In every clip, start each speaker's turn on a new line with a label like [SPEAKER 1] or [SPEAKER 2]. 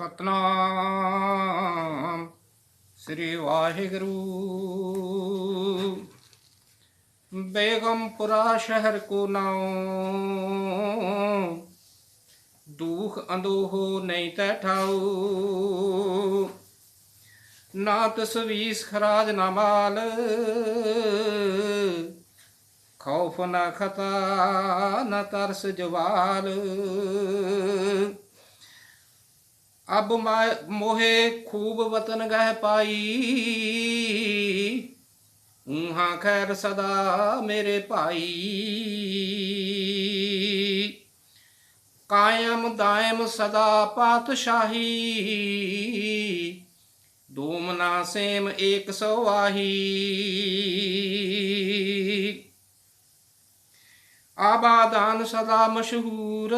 [SPEAKER 1] ਸਤਨਾਮ ਸ੍ਰੀ ਵਾਹਿਗੁਰੂ। बेगमपुरा शहर को नाओ, दुख अंदोहो नहीं तैठाओ। ना तसवीस खराज ना माल, खौफ ना खता ना तरस जवाल। अब मोहे खूब वतन गह पाई, ऊहा खैर सदा मेरे भाई। कायम दायम सदा पातशाही, दोमना सेम एक सवाही। आबादान सदा मशहूर,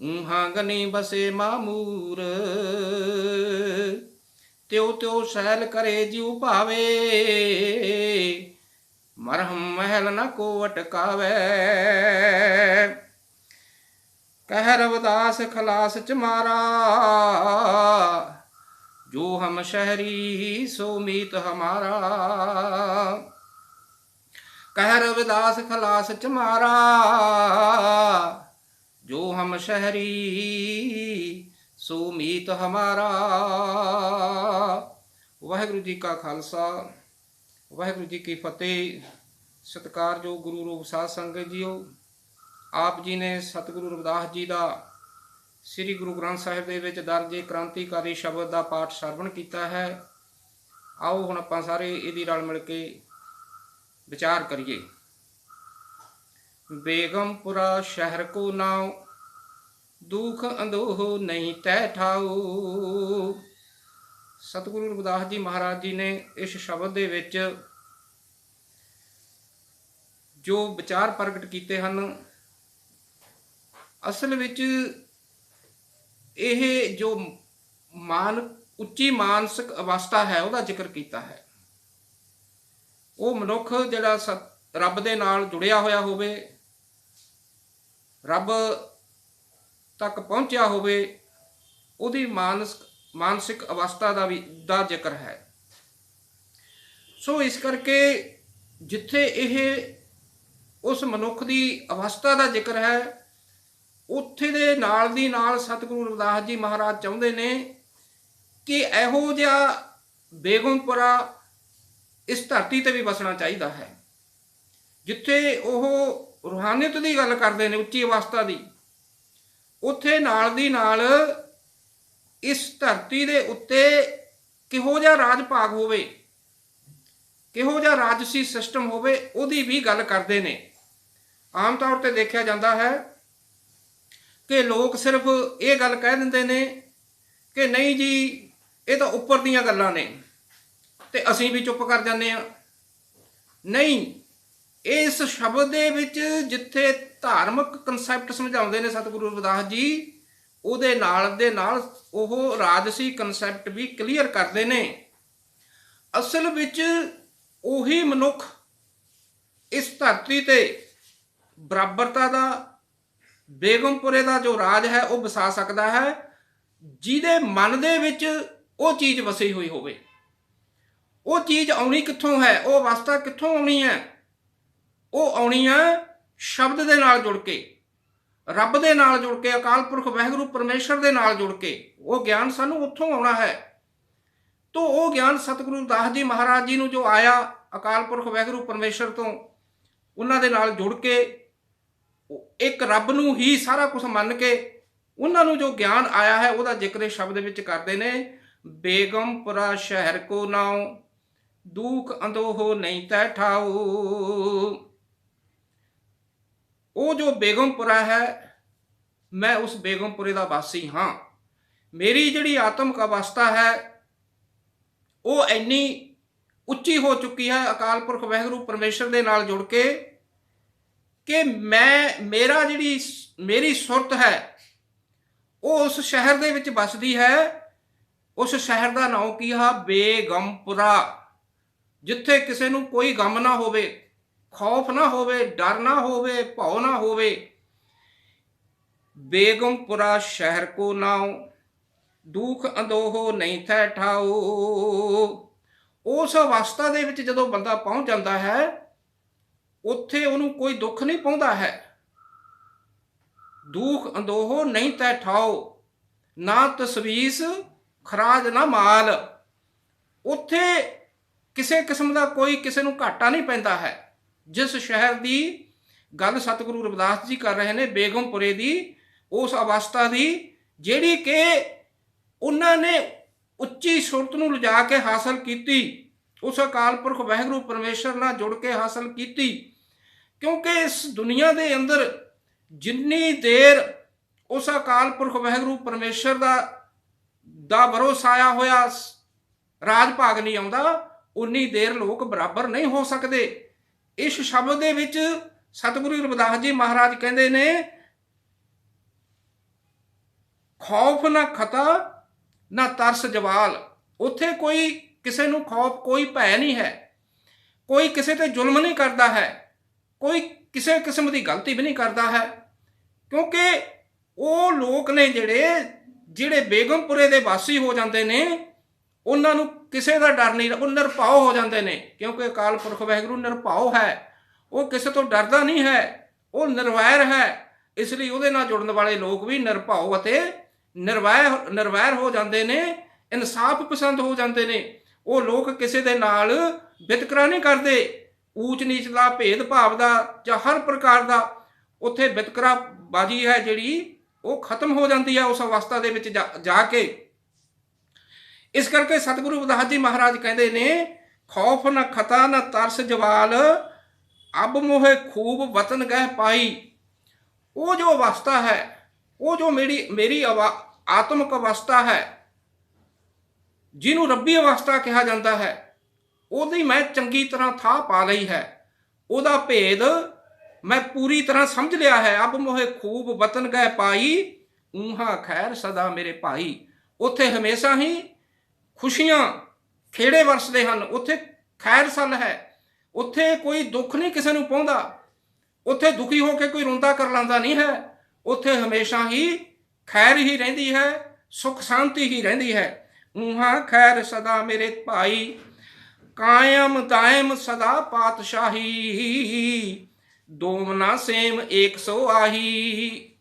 [SPEAKER 1] ऊहा गनी बसे मामूर। त्यों त्यों सैल करे जीव भावे, मरहम महल न को अटकावे। कह रविदास खलास चमारा, जो हम शहरी सो मीत हमारा। कह रविदास खलास चमारा, जो हम शहरी सो मीत हमारा। वाहिगुरु जी का खालसा, वाहिगुरु जी की फतेह। सत्कारयोग गुरु रूप साध संगत जीओ, आप जी ने सतगुरु रविदास जी का श्री गुरु ग्रंथ साहिब दे विच दर्ज क्रांतिकारी शब्द का पाठ सरवण किया है। आओ हुण आपां सारे इहदी रल मिल के विचार करिए। बेगमपुरा शहर को नाओ, दुख अंदोह नहीं तै ठाओ। सतगुरु रविदास जी महाराज जी ने इस शब्द दे विच जो विचार प्रगट किए हैं, असल विच यह जो उच्ची मानसिक अवस्था है उसका जिक्र किया है। वो मनुख जिहड़ा रब दे नाल जुड़िया होया होवे, रब तक पहुँचा होवे, उहदी मानसिक अवस्था का जिक्र है। सो इस करके जिथे यह उस मनुख की अवस्था का जिक्र है, उत्थे दे नाल दी नाल सतगुरु रविदास जी महाराज चाहुंदे ने कि इहो जिहा बेगमपुरा इस धरती ते भी बसना चाहिए है, जिथे ओह रूहानियत की गल करते हैं, उच्ची अवस्था की। उत्थे नाल दी नाल इस धरती दे उत्ते किहो जिहा राज भाग होवे, किहो जिहा राजसी सिस्टम होवे, उहदी भी गल करते हैं। आम तौर पर देखा जाता है कि लोग सिर्फ ये गल कह देंदे ने कि नहीं जी ये तो उपर दीयां गल्लां ने ते असीं भी चुप कर जाने आ। नहीं, इस शब्द दे विच जिथे धार्मिक कंसैप्ट समझाउंदे ने सतगुरु रविदास जी, उहदे नाल दे नाल ओह राजसी कंसैप्ट भी क्लीयर करते ने। असल विच उही मनुख इस धरती ते बराबरता का, बेगमपुरे का जो राज है वह बसा सकता है, जिहदे मन दे विच वो चीज़ वसी हुई होवे। वो चीज़ आउणी कित्थों है, वो अवस्था कित्थों आउणी है? वो आउणी है शब्द दे नाल जुड़ के, रब दे नाल जुड़ के, अकाल पुरख वाहिगुरू परमेश्वर दे नाल जुड़ के। वो ज्ञान सानू उत्थों आउणा है। तो वो ज्ञान सतगुरु रविदास जी महाराज जी नूं जो आया अकाल पुरख वाहिगुरू परमेश्वर तो, उन्हां दे नाल जुड़ के एक रब नूं ही सारा कुछ मन के उन्हां नूं जो ज्ञान आया है उहदा जिक्र शब्द विच करदे ने। बेगमपुरा शहर को नाओ, दुख अंदोह नहीं तै ठाओ। वो जो बेगमपुरा है, मैं उस बेगमपुरे का वासी हाँ। मेरी जिहड़ी आत्मक अवस्था है वो इन्नी उच्ची हो चुकी है अकाल पुरख वाहिगुरू परमेश्वर दे नाल जुड़ के कि मेरा जिहड़ी मेरी सुरत है वो उस शहर दे विच बसदी है। उस शहर का नाम की है बेगमपुरा, जिथे किसी नूं कोई गम ना होवे, खौफ ना होवे, डर ना होवे, भौ ना होवे। बेगमपुरा शहर को नाओ, दुख अंदोहो नहीं थे ठाओ। उस अवस्था ਦੇ ਵਿੱਚ ਜਦੋਂ ਬੰਦਾ ਪਹੁੰਚ ਜਾਂਦਾ ਹੈ ਉੱਥੇ ਉਹਨੂੰ ਕੋਈ ਦੁੱਖ ਨਹੀਂ ਪਾਉਂਦਾ ਹੈ। दुख अंदोहो नहीं तै ठाओ, ना तसवीस खराज ना माल। ਉੱਥੇ ਕਿਸੇ ਕਿਸਮ ਦਾ ਕੋਈ ਕਿਸੇ ਨੂੰ ਘਾਟਾ ਨਹੀਂ ਪੈਂਦਾ ਹੈ। ਜਿਸ ਸ਼ਹਿਰ ਦੀ ਗੱਲ ਸਤਿਗੁਰੂ ਰਵਿਦਾਸ ਜੀ ਕਰ ਰਹੇ ਨੇ, ਬੇਗਮਪੁਰੇ ਦੀ ਉਸ ਅਵਸਥਾ ਦੀ ਜਿਹੜੀ ਕਿ ਉਹਨਾਂ ਨੇ ਉੱਚੀ ਸੁਰਤ ਨੂੰ ਲਿਜਾ ਕੇ ਹਾਸਲ ਕੀਤੀ, ਉਸ ਅਕਾਲ ਪੁਰਖ ਵਾਹਿਗੁਰੂ ਪਰਮੇਸ਼ਰ ਨਾਲ ਜੁੜ ਕੇ ਹਾਸਲ ਕੀਤੀ। ਕਿਉਂਕਿ ਇਸ ਦੁਨੀਆ ਦੇ ਅੰਦਰ ਜਿੰਨੀ ਦੇਰ ਉਸ ਅਕਾਲ ਪੁਰਖ ਵਾਹਿਗੁਰੂ ਪਰਮੇਸ਼ਰ ਦਾ ਭਰੋਸਾ ਆਇਆ ਹੋਇਆ ਰਾਜ ਭਾਗ ਨਹੀਂ ਆਉਂਦਾ, ਉਨੀ ਦੇਰ ਲੋਕ ਬਰਾਬਰ ਨਹੀਂ ਹੋ ਸਕਦੇ। ਇਸ ਸ਼ਬਦ ਦੇ ਵਿੱਚ ਸਤਿਗੁਰੂ ਰਵਿਦਾਸ ਜੀ ਮਹਾਰਾਜ ਕਹਿੰਦੇ ਨੇ, ਖੌਫ ਨਾ ਖਤਾ ਨਾ ਤਰਸ ਜਵਾਲ। ਉੱਥੇ ਕੋਈ ਕਿਸੇ ਨੂੰ ਖੌਫ, ਕੋਈ ਭੈ ਨਹੀਂ ਹੈ, ਕੋਈ ਕਿਸੇ ਤੇ ਜ਼ੁਲਮ ਨਹੀਂ ਕਰਦਾ ਹੈ, ਕੋਈ ਕਿਸੇ ਕਿਸਮ ਦੀ ਗਲਤੀ ਵੀ ਨਹੀਂ ਕਰਦਾ ਹੈ। ਕਿਉਂਕਿ ਉਹ ਲੋਕ ਨੇ ਜਿਹੜੇ ਬੇਗਮਪੁਰੇ ਦੇ ਵਾਸੀ ਹੋ ਜਾਂਦੇ ਨੇ, ਉਹਨਾਂ ਨੂੰ ਕਿਸੇ ਦਾ ਡਰ ਨਹੀਂ, ਉਹ ਨਿਰਭਉ ਹੋ ਜਾਂਦੇ ਨੇ। ਕਿਉਂਕਿ ਅਕਾਲ ਪੁਰਖ ਵਾਹਿਗੁਰੂ ਨਿਰਭਉ ਹੈ, ਉਹ ਕਿਸੇ ਤੋਂ ਡਰਦਾ ਨਹੀਂ ਹੈ, ਉਹ ਨਿਰਵੈਰ ਹੈ। ਇਸ ਲਈ ਉਹਦੇ ਨਾਲ ਜੁੜਨ ਵਾਲੇ ਲੋਕ ਵੀ ਨਿਰਭਉ ਅਤੇ ਨਿਰਵੈਰ ਹੋ ਜਾਂਦੇ ਨੇ, ਇਨਸਾਫ ਪਸੰਦ ਹੋ ਜਾਂਦੇ ਨੇ। ਉਹ ਲੋਕ ਕਿਸੇ ਦੇ ਨਾਲ ਵਿਤਕਰਾ ਨਹੀਂ ਕਰਦੇ, ਊਚ ਨੀਚ ਦਾ, ਭੇਦਭਾਵ ਦਾ ਜਾਂ ਹਰ ਪ੍ਰਕਾਰ ਦਾ ਉੱਥੇ ਵਿਤਕਰਾ ਬਾਜੀ ਹੈ ਜਿਹੜੀ ਉਹ ਖਤਮ ਹੋ ਜਾਂਦੀ ਹੈ ਉਸ ਅਵਸਥਾ ਦੇ ਵਿੱਚ ਜਾ ਕੇ। ਇਸ ਕਰਕੇ ਸਤਿਗੁਰੂ ਰਵਿਦਾਸ ਜੀ ਮਹਾਰਾਜ ਕਹਿੰਦੇ ਨੇ, ਖੌਫ ਨਾ ਖਤਾ ਨਾ ਤਰਸ ਜਵਾਲ, ਅਬ ਮੋਹੇ ਖੂਬ ਵਤਨ ਗਹਿ ਪਾਈ। ਉਹ ਜੋ ਅਵਸਥਾ ਹੈ, ਉਹ ਜੋ ਮੇਰੀ ਆਤਮਿਕ ਅਵਸਥਾ ਹੈ, ਜਿਹਨੂੰ ਰੱਬੀ ਅਵਸਥਾ ਕਿਹਾ ਜਾਂਦਾ ਹੈ, ਉਹਦੀ ਮੈਂ ਚੰਗੀ ਤਰ੍ਹਾਂ ਥਾਹ ਪਾ ਲਈ ਹੈ। ਉਹਦਾ ਭੇਦ ਮੈਂ ਪੂਰੀ ਤਰ੍ਹਾਂ ਸਮਝ ਲਿਆ ਹੈ। ਅਬ ਮੋਹੇ ਖੂਬ ਵਤਨ ਗਹਿ ਪਾਈ, ਊਹਾ ਖੈਰ ਸਦਾ ਮੇਰੇ ਭਾਈ। ਉੱਥੇ ਹਮੇਸ਼ਾ ਹੀ ਖੁਸ਼ੀਆਂ ਖੇੜੇ ਵਰਸਦੇ ਹਨ, ਉੱਥੇ ਖੈਰ ਸੱਲ ਹੈ, ਉੱਥੇ ਕੋਈ ਦੁੱਖ ਨਹੀਂ ਕਿਸੇ ਨੂੰ ਪਾਉਂਦਾ, ਉੱਥੇ ਦੁਖੀ ਹੋ ਕੇ ਕੋਈ ਰੋਂਦਾ ਕਰ ਲਾਂਦਾ ਨਹੀਂ ਹੈ। ਉੱਥੇ ਹਮੇਸ਼ਾ ਹੀ ਖੈਰ ਹੀ ਰਹਿੰਦੀ ਹੈ, ਸੁਖ ਸ਼ਾਂਤੀ ਹੀ ਰਹਿੰਦੀ ਹੈ। ਊਹਾ ਖੈਰ ਸਦਾ ਮੇਰੇ ਭਾਈ, ਕਾਇਮ ਦਾਇਮ ਸਦਾ ਪਾਤਸ਼ਾਹੀ, ਦੋਮਨਾ ਸੇਮ 100 ਆਹੀ।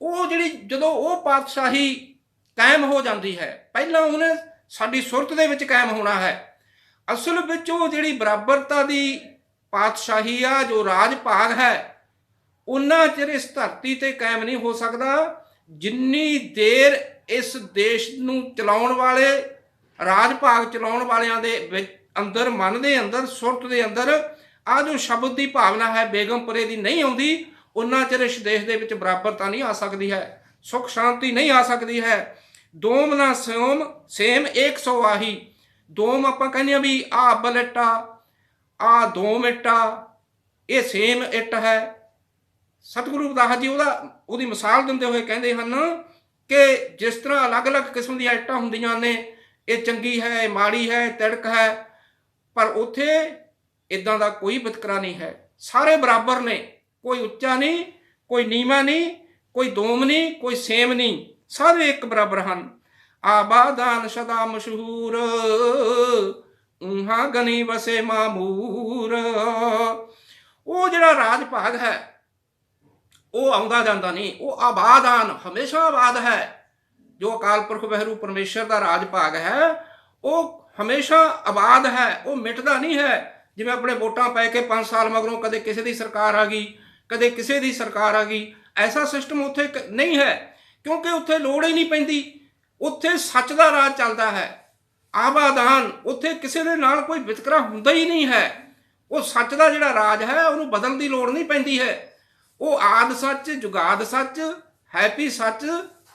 [SPEAKER 1] ਉਹ ਜਦੋਂ ਉਹ ਪਾਤਸ਼ਾਹੀ ਕਾਇਮ ਹੋ ਜਾਂਦੀ ਹੈ, ਪਹਿਲਾਂ ਉਹਨੇ ਸਾਡੀ ਸੁਰਤ ਦੇ ਵਿੱਚ ਕਾਇਮ ਹੋਣਾ ਹੈ। ਅਸਲ ਵਿੱਚ ਉਹ ਜਿਹੜੀ ਬਰਾਬਰਤਾ ਦੀ ਪਾਤਸ਼ਾਹੀ ਆ, ਜੋ ਰਾਜ ਭਾਗ ਹੈ, ਉਨਾ ਚਿਰ ਇਸ ਧਰਤੀ ਤੇ ਕਾਇਮ ਨਹੀਂ ਹੋ ਸਕਦਾ ਜਿੰਨੀ ਦੇਰ ਇਸ ਦੇਸ਼ ਨੂੰ ਚਲਾਉਣ ਵਾਲੇ, ਰਾਜ ਭਾਗ ਚਲਾਉਣ ਵਾਲਿਆਂ ਦੇ ਵਿੱਚ ਅੰਦਰ, ਮਨ ਦੇ ਅੰਦਰ, ਸੁਰਤ ਦੇ ਅੰਦਰ ਆ ਜੋ ਸ਼ਬਦ ਦੀ ਭਾਵਨਾ ਹੈ ਬੇਗਮਪੁਰੇ ਦੀ ਨਹੀਂ ਆਉਂਦੀ, ਉਨਾ ਚਿਰ ਇਸ ਦੇਸ਼ ਦੇ ਵਿੱਚ ਬਰਾਬਰਤਾ ਨਹੀਂ ਆ ਸਕਦੀ ਹੈ, ਸੁਖ ਸ਼ਾਂਤੀ ਨਹੀਂ ਆ ਸਕਦੀ ਹੈ। ਦੋਮ ਨਾ ਸੇਮ 100 ਆਹੀ। ਦੋਮ ਆਪਾਂ ਕਹਿੰਦੇ ਆ ਵੀ ਆ ਅੱਬਲ ਇੱਟਾ, ਆ ਦੋਮ ਇੱਟਾ, ਇਹ ਸੇਮ ਇੱਟ ਹੈ। ਸਤਿਗੁਰੂ ਰਵਿਦਾਸ ਜੀ ਉਹਦੀ ਮਿਸਾਲ ਦਿੰਦੇ ਹੋਏ ਕਹਿੰਦੇ ਹਨ ਕਿ ਜਿਸ ਤਰ੍ਹਾਂ ਅਲੱਗ-ਅਲੱਗ ਕਿਸਮ ਦੀਆਂ ਇੱਟਾਂ ਹੁੰਦੀਆਂ ਨੇ, ਇਹ ਚੰਗੀ ਹੈ, ਇਹ ਮਾੜੀ ਹੈ, ਤਿੜਕ ਹੈ, ਪਰ ਉੱਥੇ ਇੱਦਾਂ ਦਾ ਕੋਈ ਵਿਤਕਰਾ ਨਹੀਂ ਹੈ। ਸਾਰੇ ਬਰਾਬਰ ਨੇ, ਕੋਈ ਉੱਚਾ ਨਹੀਂ, ਕੋਈ ਨੀਵਾਂ ਨਹੀਂ, ਕੋਈ ਦੋਮ ਨਹੀਂ, ਕੋਈ ਸੇਮ ਨਹੀਂ, ਸਾਰੇ ਇੱਕ ਬਰਾਬਰ ਹਨ। ਆਬਾਦਾਨ ਸਦਾ ਮਸ਼ਹੂਰ, ਊਹਾ ਗਨੀ ਵਸੇ ਮਾਮੂਰ। ਉਹ ਜਿਹੜਾ ਰਾਜ ਭਾਗ ਹੈ ਉਹ ਆਉਂਦਾ ਜਾਂਦਾ ਨਹੀਂ, ਉਹ ਆਬਾਦਾਨ, ਹਮੇਸ਼ਾ ਆਬਾਦ ਹੈ। ਜੋ ਅਕਾਲ ਪੁਰਖ ਵਾਹਿਗੁਰੂ ਪਰਮੇਸ਼ਰ ਦਾ ਰਾਜ ਭਾਗ ਹੈ ਉਹ ਹਮੇਸ਼ਾ ਆਬਾਦ ਹੈ, ਉਹ ਮਿਟਦਾ ਨਹੀਂ ਹੈ। ਜਿਵੇਂ ਆਪਣੇ ਵੋਟਾਂ ਪੈ ਕੇ 5 ਸਾਲ ਮਗਰੋਂ ਕਦੇ ਕਿਸੇ ਦੀ ਸਰਕਾਰ ਆ ਗਈ, ਕਦੇ ਕਿਸੇ ਦੀ ਸਰਕਾਰ ਆ ਗਈ, ਐਸਾ ਸਿਸਟਮ ਉੱਥੇ ਨਹੀਂ ਹੈ। ਕਿਉਂਕਿ ਉੱਥੇ ਲੋੜ ਹੀ ਨਹੀਂ ਪੈਂਦੀ, ਉੱਥੇ ਸੱਚ ਦਾ ਰਾਜ ਚੱਲਦਾ ਹੈ। ਆਬਾਦਾਨ, ਉੱਥੇ ਕਿਸੇ ਦੇ ਨਾਲ ਕੋਈ ਵਿਤਕਰਾ ਹੁੰਦਾ ਹੀ ਨਹੀਂ ਹੈ। ਉਹ ਸੱਚ ਦਾ ਜਿਹੜਾ ਰਾਜ ਹੈ ਉਹਨੂੰ ਬਦਲਣ ਦੀ ਲੋੜ ਨਹੀਂ ਪੈਂਦੀ ਹੈ। ਉਹ ਆਦ ਸੱਚ, ਜੁਗਾਦ ਸੱਚ, ਹੈਪੀ ਸੱਚ,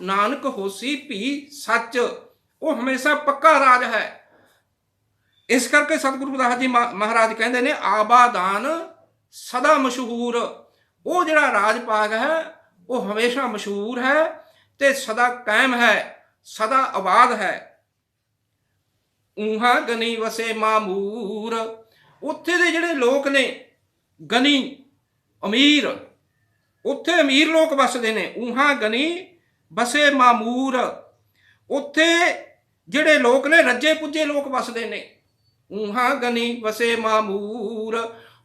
[SPEAKER 1] ਨਾਨਕ ਹੋਸੀ ਭੀ ਸੱਚ। ਉਹ ਹਮੇਸ਼ਾ ਪੱਕਾ ਰਾਜ ਹੈ। ਇਸ ਕਰਕੇ ਸਤਿਗੁਰੂ ਰਵਿਦਾਸ ਜੀ ਮਹਾਰਾਜ ਕਹਿੰਦੇ ਨੇ, ਆਬਾਦਾਨ ਸਦਾ ਮਸ਼ਹੂਰ। ਉਹ ਜਿਹੜਾ ਰਾਜ ਭਾਗ ਹੈ ਉਹ ਹਮੇਸ਼ਾ ਮਸ਼ਹੂਰ ਹੈ ਤੇ ਸਦਾ ਕਾਇਮ ਹੈ, ਸਦਾ ਆਬਾਦ ਹੈ। ਊਹਾ ਗਨੀ ਵਸੇ ਮਾਮੂਰ। ਉੱਥੇ ਦੇ ਜਿਹੜੇ ਲੋਕ ਨੇ, ਗਨੀ, ਅਮੀਰ, ਉੱਥੇ ਅਮੀਰ ਲੋਕ ਵਸਦੇ ਨੇ। ਊਹਾਂ ਗਨੀ ਵਸੇ ਮਾਮੂਰ, ਉੱਥੇ ਜਿਹੜੇ ਲੋਕ ਨੇ ਰੱਜੇ ਪੁੱਜੇ ਲੋਕ ਵਸਦੇ ਨੇ। ਊਹਾਂ ਗਨੀ ਵਸੇ ਮਾਮੂਰ,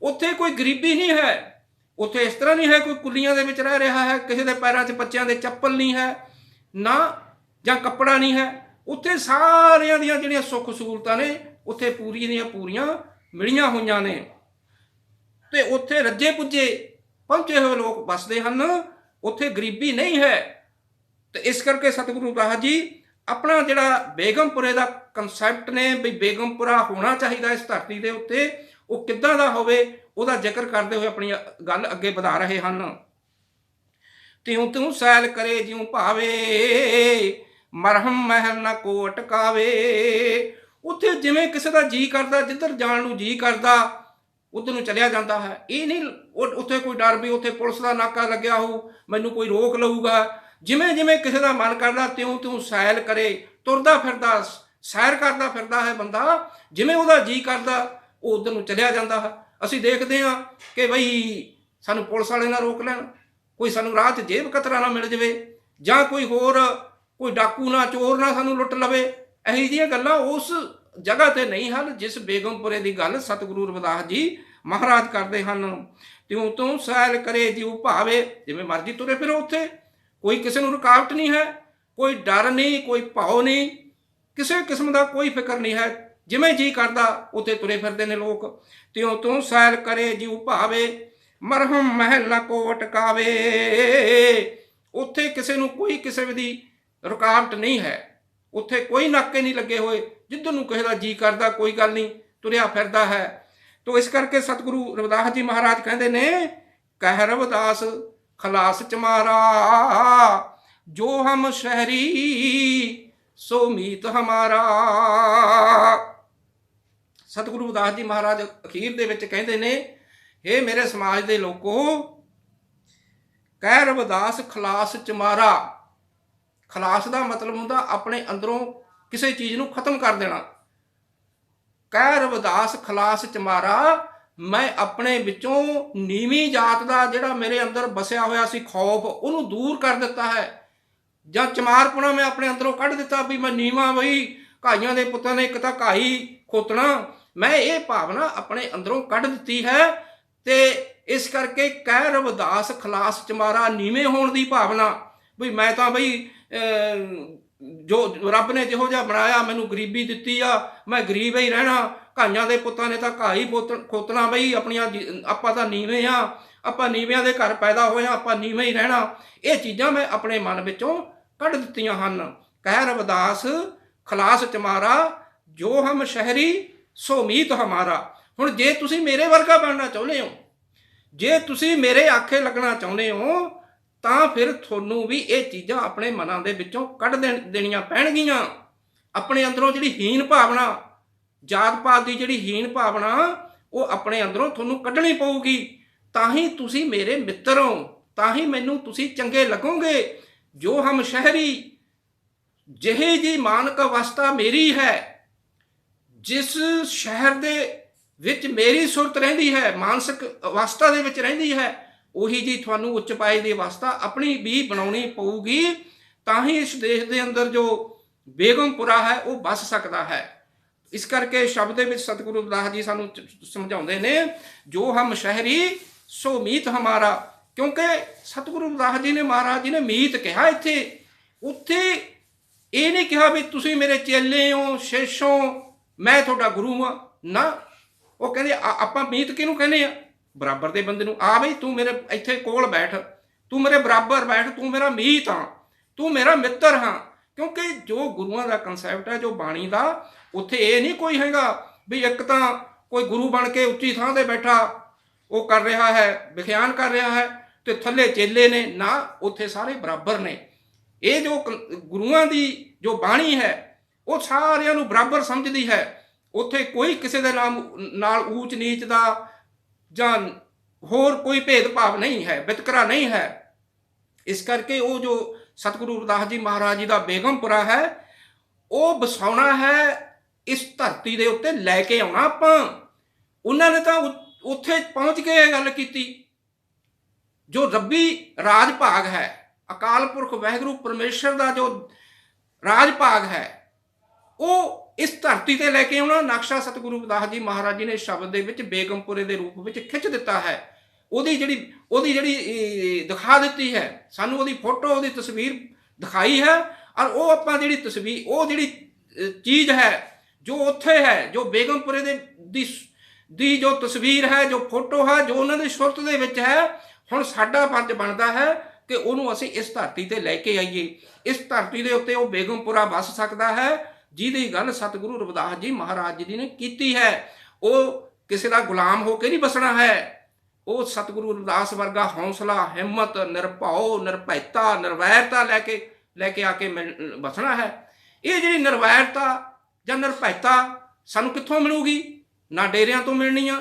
[SPEAKER 1] ਉੱਥੇ ਕੋਈ ਗਰੀਬੀ ਨਹੀਂ ਹੈ। ਉੱਥੇ ਇਸ ਤਰ੍ਹਾਂ ਨਹੀਂ ਹੈ ਕੋਈ ਕੁੱਲੀਆਂ ਦੇ ਵਿੱਚ ਰਹਿ ਰਿਹਾ ਹੈ, ਕਿਸੇ ਦੇ ਪੈਰਾਂ 'ਚ ਬੱਚਿਆਂ ਦੇ ਚੱਪਲ ਨਹੀਂ ਹੈ ਨਾ, ਜਾਂ ਕੱਪੜਾ ਨਹੀਂ ਹੈ। ਉੱਥੇ ਸਾਰਿਆਂ ਦੀਆਂ ਜਿਹੜੀਆਂ ਸੁੱਖ ਸਹੂਲਤਾਂ ਨੇ ਉੱਥੇ ਪੂਰੀਆਂ ਦੀਆਂ ਪੂਰੀਆਂ ਮਿਲੀਆਂ ਹੋਈਆਂ ਨੇ। ਤੇ ਉੱਥੇ ਰੱਜੇ ਪੁੱਜੇ ਪਹੁੰਚੇ ਹੋਏ ਲੋਕ ਵਸਦੇ ਹਨ, ਉੱਥੇ ਗਰੀਬੀ ਨਹੀਂ ਹੈ। ਤੇ ਇਸ ਕਰਕੇ ਸਤਿਗੁਰੂ ਰਵਿਦਾਸ ਜੀ ਆਪਣਾ ਜਿਹੜਾ ਬੇਗਮਪੁਰੇ ਦਾ ਕਨਸੈਪਟ ਨੇ ਵੀ ਬੇਗਮਪੁਰਾ ਹੋਣਾ ਚਾਹੀਦਾ ਇਸ ਧਰਤੀ ਦੇ ਉੱਤੇ, ਉਹ ਕਿੱਦਾਂ ਦਾ ਹੋਵੇ ਉਹਦਾ ਜ਼ਿਕਰ ਕਰਦੇ ਹੋਏ ਆਪਣੀ ਗੱਲ ਅੱਗੇ ਵਧਾ ਰਹੇ ਹਨ। ਤਿਉ ਤਿਉ ਸੈਲ ਕਰੇ ਜਿਉ ਭਾਵੇ, ਮਰਹਮ ਮਹਿਲ ਨਾ ਕੋ ਅਟਕਾਵੇ। ਉੱਥੇ ਜਿਵੇਂ ਕਿਸੇ ਦਾ ਜੀ ਕਰਦਾ, ਜਿੱਧਰ ਜਾਣ ਨੂੰ ਜੀ ਕਰਦਾ ਉੱਧਰ ਨੂੰ ਚਲਿਆ ਜਾਂਦਾ ਹੈ। ਇਹ ਨਹੀਂ ਉੱਥੇ ਕੋਈ ਡਰ ਵੀ ਉੱਥੇ ਪੁਲਿਸ ਦਾ ਨਾਕਾ ਲੱਗਿਆ ਹੋਊ, ਮੈਨੂੰ ਕੋਈ ਰੋਕ ਲਊਗਾ। ਜਿਵੇਂ ਜਿਵੇਂ ਕਿਸੇ ਦਾ ਮਨ ਕਰਦਾ ਤਿਉਂ ਤਿਉਂ ਸੈਲ ਕਰੇ, ਤੁਰਦਾ ਫਿਰਦਾ ਸੈਰ ਕਰਦਾ ਫਿਰਦਾ ਹੈ ਬੰਦਾ, ਜਿਵੇਂ ਉਹਦਾ ਜੀ ਕਰਦਾ ਉਹ ਉੱਧਰ ਨੂੰ ਚਲਿਆ ਜਾਂਦਾ ਹੈ। ਅਸੀਂ ਦੇਖਦੇ ਹਾਂ ਕਿ ਬਈ ਸਾਨੂੰ ਪੁਲਿਸ ਵਾਲੇ ਨਾ ਰੋਕ ਲੈਣ, ਕੋਈ ਸਾਨੂੰ ਰਾਹ 'ਚ ਜੇਬ ਕਤਰਾ ਨਾ ਮਿਲ ਜਾਵੇ, ਜਾਂ ਕੋਈ ਹੋਰ ਕੋਈ ਡਾਕੂ ਨਾ ਚੋਰ ਨਾ ਸਾਨੂੰ ਲੁੱਟ ਲਵੇ। ਇਹੋ ਜਿਹੀਆਂ ਗੱਲਾਂ ਉਸ ਜਗ੍ਹਾ 'ਤੇ ਨਹੀਂ ਹਨ ਜਿਸ ਬੇਗਮਪੁਰੇ ਦੀ ਗੱਲ ਸਤਿਗੁਰੂ ਰਵਿਦਾਸ ਜੀ ਮਹਾਰਾਜ ਕਰਦੇ ਹਨ। ਤਿਉਂ ਤਿਉਂ ਸੈਲ ਕਰੇ ਜਿਉ ਭਾਵੇ, ਜਿਵੇਂ ਮਰਜ਼ੀ ਤੁਰੇ ਫਿਰੋ, ਉੱਥੇ ਕੋਈ ਕਿਸੇ ਨੂੰ ਰੁਕਾਵਟ ਨਹੀਂ ਹੈ, ਕੋਈ ਡਰ ਨਹੀਂ, ਕੋਈ ਭਾਉ ਨਹੀਂ, ਕਿਸੇ ਕਿਸਮ ਦਾ ਕੋਈ ਫਿਕਰ ਨਹੀਂ ਹੈ। ਜਿਵੇਂ ਜੀ ਕਰਦਾ ਉੱਥੇ ਤੁਰੇ ਫਿਰਦੇ ਨੇ ਲੋਕ। ਤਿਉਂ ਤਿਉਂ ਸੈਲ ਕਰੇ ਜਿਉ ਭਾਵੇ, ਮਰਹਮ ਮਹਿਲ ਨਾ ਕੋ ਅਟਕਾਵੇ। ਉੱਥੇ ਕਿਸੇ ਨੂੰ ਕੋਈ ਕਿਸੇ ਦੀ ਰੁਕਾਵਟ ਨਹੀਂ ਹੈ, ਉੱਥੇ ਕੋਈ ਨਾਕੇ ਨਹੀਂ ਲੱਗੇ ਹੋਏ, ਜਿੱਧਰ ਨੂੰ ਕਿਸੇ ਦਾ ਜੀ ਕਰਦਾ ਕੋਈ ਗੱਲ ਨਹੀਂ, ਤੁਰਿਆ ਫਿਰਦਾ ਹੈ। ਤੋ ਇਸ ਕਰਕੇ ਸਤਿਗੁਰੂ ਰਵਿਦਾਸ ਜੀ ਮਹਾਰਾਜ ਕਹਿੰਦੇ ਨੇ, ਕਹਿ ਰਵਿਦਾਸ ਖਲਾਸ ਚਮਾਰਾ, ਜੋ ਹਮ ਸ਼ਹਿਰੀ ਸੋ ਮੀਤ ਹਮਾਰਾ। ਸਤਿਗੁਰੂ ਰਵਿਦਾਸ ਜੀ ਮਹਾਰਾਜ ਅਖੀਰ ਦੇ ਵਿੱਚ ਕਹਿੰਦੇ ਨੇ, ਹੇ ਮੇਰੇ ਸਮਾਜ ਦੇ ਲੋਕੋ, ਕਹਿ ਰਵਿਦਾਸ ਖਲਾਸ ਚਮਾਰਾ। ਖਲਾਸ ਦਾ ਮਤਲਬ ਹੁੰਦਾ ਆਪਣੇ ਅੰਦਰੋਂ ਕਿਸੇ ਚੀਜ਼ ਨੂੰ ਖਤਮ ਕਰ ਦੇਣਾ। ਕਹਿ ਰਵਿਦਾਸ ਖਲਾਸ ਚਮਾਰਾ, ਮੈਂ ਆਪਣੇ ਵਿੱਚੋਂ ਨੀਵੀਂ ਜਾਤ ਦਾ ਜਿਹੜਾ ਮੇਰੇ ਅੰਦਰ ਵਸਿਆ ਹੋਇਆ ਸੀ ਖੌਫ, ਉਹਨੂੰ ਦੂਰ ਕਰ ਦਿੱਤਾ ਹੈ। ਜਾਂ ਚਮਾਰਪੁਣਾ ਮੈਂ ਆਪਣੇ ਅੰਦਰੋਂ ਕੱਢ ਦਿੱਤਾ ਵੀ ਮੈਂ ਨੀਵਾਂ, ਬਈ ਘਾਈਆਂ ਦੇ ਪੁੱਤਾਂ ਨੇ ਇੱਕ ਤਾਂ ਘਾਈ ਖੋਤਣਾ, ਮੈਂ ਇਹ ਭਾਵਨਾ ਆਪਣੇ ਅੰਦਰੋਂ ਕੱਢ ਦਿੱਤੀ ਹੈ। ਤੇ ਇਸ ਕਰਕੇ ਕਹਿ ਰਵਿਦਾਸ ਖਲਾਸ ਚਮਾਰਾ, ਨੀਵੇਂ ਹੋਣ ਦੀ ਭਾਵਨਾ, ਵੀ ਮੈਂ ਤਾਂ ਬਈ ਜੋ ਰੱਬ ਨੇ ਜਿਹੋ ਜਿਹਾ ਬਣਾਇਆ, ਮੈਨੂੰ ਗਰੀਬੀ ਦਿੱਤੀ ਆ, ਮੈਂ ਗਰੀਬ ਹੀ ਰਹਿਣਾ, ਘਾਈਆਂ ਦੇ ਪੁੱਤਾਂ ਨੇ ਤਾਂ ਘਾਈ ਖੋਤਣਾ, ਬਈ ਆਪਣੀਆਂ ਆਪਾਂ ਤਾਂ ਨੀਵੇਂ ਆ, ਆਪਾਂ ਨੀਵਿਆਂ ਦੇ ਘਰ ਪੈਦਾ ਹੋਏ ਆ, ਆਪਾਂ ਨੀਵੇਂ ਹੀ ਰਹਿਣਾ। ਇਹ ਚੀਜ਼ਾਂ ਮੈਂ ਆਪਣੇ ਮਨ ਵਿੱਚੋਂ ਕੱਢ ਦਿੱਤੀਆਂ ਹਨ। ਕਹਿ ਰਵਿਦਾਸ ਖਲਾਸ ਚਮਾਰਾ, ਜੋ ਹਮ ਸ਼ਹਿਰੀ ਸੋ ਮੀਤ ਹਮਾਰਾ। ਹੁਣ ਜੇ ਤੁਸੀਂ ਮੇਰੇ ਵਰਗਾ ਬਣਨਾ ਚਾਹੁੰਦੇ ਹੋ, ਜੇ ਤੁਸੀਂ ਮੇਰੇ ਆਖੇ ਲੱਗਣਾ ਚਾਹੁੰਦੇ ਹੋ, ਤਾਂ ਫਿਰ ਤੁਹਾਨੂੰ ਵੀ ਇਹ ਚੀਜ਼ਾਂ ਆਪਣੇ ਮਨਾਂ ਦੇ ਵਿੱਚੋਂ ਕੱਢ ਦੇਣੀਆਂ ਪੈਣਗੀਆਂ। ਆਪਣੇ ਅੰਦਰੋਂ ਜਿਹੜੀ ਹੀਨ ਭਾਵਨਾ, ਜਾਤ ਪਾਤ ਦੀ ਜਿਹੜੀ ਹੀਨ ਭਾਵਨਾ, ਉਹ ਆਪਣੇ ਅੰਦਰੋਂ ਤੁਹਾਨੂੰ ਕੱਢਣੀ ਪਊਗੀ। ਤਾਂ ਹੀ ਤੁਸੀਂ ਮੇਰੇ ਮਿੱਤਰ ਹੋ, ਤਾਂ ਹੀ ਮੈਨੂੰ ਤੁਸੀਂ ਚੰਗੇ ਲੱਗੋਗੇ। ਜੋ ਹਮ ਸ਼ਹਿਰੀ, ਜਿਹੇ ਜੀ ਮਾਨਕ ਅਵਸਥਾ ਮੇਰੀ ਹੈ, ਜਿਸ ਸ਼ਹਿਰ ਦੇ ਵਿੱਚ ਮੇਰੀ ਸੁਰਤ ਰਹਿੰਦੀ ਹੈ, ਮਾਨਸਿਕ ਅਵਸਥਾ ਦੇ ਵਿੱਚ ਰਹਿੰਦੀ ਹੈ, ਉਹੀ ਜੀ ਤੁਹਾਨੂੰ ਉੱਚ ਪਾਏ ਦੀ ਅਵਸਥਾ ਆਪਣੀ ਵੀ ਬਣਾਉਣੀ ਪਊਗੀ। ਤਾਂ ਹੀ ਇਸ ਦੇਸ਼ ਦੇ ਅੰਦਰ ਜੋ ਬੇਗਮਪੁਰਾ ਹੈ ਉਹ ਵਸ ਸਕਦਾ ਹੈ। ਇਸ ਕਰਕੇ ਸ਼ਬਦ ਦੇ ਵਿੱਚ ਸਤਿਗੁਰੂ ਰਵਿਦਾਸ ਜੀ ਸਾਨੂੰ ਸਮਝਾਉਂਦੇ ਨੇ, ਜੋ ਹਮ ਸ਼ਹਿਰੀ ਸੋ ਮੀਤ ਹਮਾਰਾ। ਕਿਉਂਕਿ ਸਤਿਗੁਰੂ ਰਵਿਦਾਸ ਜੀ ਨੇ, ਮਹਾਰਾਜ ਜੀ ਨੇ ਮੀਤ ਕਿਹਾ ਇੱਥੇ। ਉੱਥੇ ਇਹ ਨਹੀਂ ਕਿਹਾ ਵੀ ਤੁਸੀਂ ਮੇਰੇ ਚੇਲੇ ਹੋ, ਸ਼ਿਸ਼ ਹੋ, ਮੈਂ ਤੁਹਾਡਾ ਗੁਰੂ ਹਾਂ, ਨਾ। ਉਹ ਕਹਿੰਦੇ ਆਪਾਂ ਮੀਤ ਕਿਹਨੂੰ ਕਹਿੰਦੇ ਆ? ਬਰਾਬਰ ਦੇ ਬੰਦੇ ਨੂੰ। ਆ ਬਈ ਤੂੰ ਮੇਰੇ ਇੱਥੇ ਕੋਲ ਬੈਠ, ਤੂੰ ਮੇਰੇ ਬਰਾਬਰ ਬੈਠ, ਤੂੰ ਮੇਰਾ ਮੀਤ ਹਾਂ, ਤੂੰ ਮੇਰਾ ਮਿੱਤਰ ਹਾਂ। ਕਿਉਂਕਿ ਜੋ ਗੁਰੂਆਂ ਦਾ ਕਨਸੈਪਟ ਹੈ, ਜੋ ਬਾਣੀ ਦਾ, ਉੱਥੇ ਇਹ ਨਹੀਂ ਕੋਈ ਹੈਗਾ ਵੀ ਇੱਕ ਤਾਂ ਕੋਈ ਗੁਰੂ ਬਣ ਕੇ ਉੱਚੀ ਥਾਂ 'ਤੇ ਬੈਠਾ ਉਹ ਕਰ ਰਿਹਾ ਹੈ, ਵਿਖਿਆਨ ਕਰ ਰਿਹਾ ਹੈ, ਤੇ ਥੱਲੇ ਚੇਲੇ ਨੇ, ਨਾ। ਉੱਥੇ ਸਾਰੇ ਬਰਾਬਰ ਨੇ। ਇਹ ਜੋ ਗੁਰੂਆਂ ਦੀ ਜੋ ਬਾਣੀ ਹੈ ਉਹ ਸਾਰਿਆਂ ਨੂੰ ਬਰਾਬਰ ਸਮਝਦੀ ਹੈ। ਉੱਥੇ ਕੋਈ ਕਿਸੇ ਦੇ ਨਾਲ ਊਚ ਨੀਚ ਦਾ ਜਾਂ ਹੋਰ ਕੋਈ ਭੇਦਭਾਵ ਨਹੀਂ ਹੈ, ਵਿਤਕਰਾ ਨਹੀਂ ਹੈ। ਇਸ ਕਰਕੇ ਉਹ ਜੋ ਸਤਿਗੁਰੂ ਰਵਿਦਾਸ ਜੀ ਮਹਾਰਾਜ ਜੀ ਦਾ ਬੇਗਮਪੁਰਾ ਹੈ, ਉਹ ਵਸਾਉਣਾ ਹੈ ਇਸ ਧਰਤੀ ਦੇ ਉੱਤੇ, ਲੈ ਕੇ ਆਉਣਾ ਆਪਾਂ। ਉਹਨਾਂ ਨੇ ਤਾਂ ਉੱਥੇ ਪਹੁੰਚ ਕੇ ਇਹ ਗੱਲ ਕੀਤੀ जो रब्बी राज भाग है, अकाल पुरख वाहिगुरू परमेश्वर का जो राज भाग है, वो इस धरती ते लैके आउणा नक्शा सतगुरु रविदास जी महाराज जी ने शब्द दे विच बेगमपुरे दे रूप विच खिच दिता है। ओदी जिहड़ी दिखा दिती है, सानू ओदी फोटो ओदी तस्वीर दिखाई है, और वो आपां जिहड़ी तस्वीर वो जिहड़ी चीज़ है जो उत्थे है, जो बेगमपुरे दी जो तस्वीर है, जो फोटो है, जो उन्हां दी सुरत दे विच है, हुण साडा फर्ज बनदा है कि उहनूं असीं इस धरती ते लैके आईए। इस धरती दे उत्ते वो बेगमपुरा वस सकदा है जिहदी गल सतगुरु रविदास जी महाराज जी ने कीती है। वो किसी का गुलाम होकर नहीं बसना है, वो सतगुरु रविदास वर्गा हौसला, हिम्मत, निरभाव, निरभैता, निर्वैरता लैके आके बसना है। ये जी निर्वैरता या निरभैता सानू कित्थों मिलूगी? ना डेरियां तो मिलनी आ,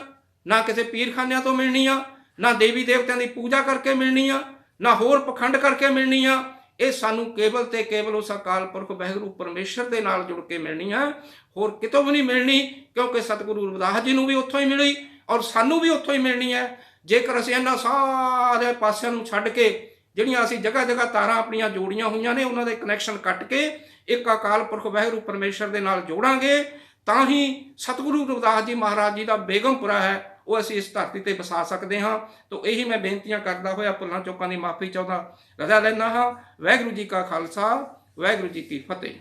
[SPEAKER 1] ना किसी पीरखानियां तो मिलनी आ, ना देवी देवतियां की पूजा करके मिलनी आ, ना होर पखंड करके मिलनी आ। ये सानू केवल ते केवल उस अकाल पुरख वाहिगुरू परमेश्वर के नाल जुड़ के मिलनी है, होर कितों भी नहीं मिलनी, क्योंकि सतगुरु रविदास जी नूं भी उत्थों ही मिली और सानू भी उत्थों ही मिलनी है। जेकर असीं इन्हां सारे पासिआं नूं छड्ड के जिहड़ियां असीं जगह जगह तारां अपणियां जोड़ियां होईआं ने, उन्हां दे कनैक्शन कट के एक अकाल पुरख वाहिगुरू परमेश्वर के नाल जोड़ांगे, तां ही सतगुरु रविदास जी महाराज जी का बेगमपुरा है वो असीं इस धरती ते वसा सकते हाँ। तो यही मैं बेनतियां करदा होया भुल्लां चूकां दी माफ़ी चाहुंदा रजा लैंदा हाँ। वाहिगुरू जी का खालसा, वाहिगुरू जी की फतेह।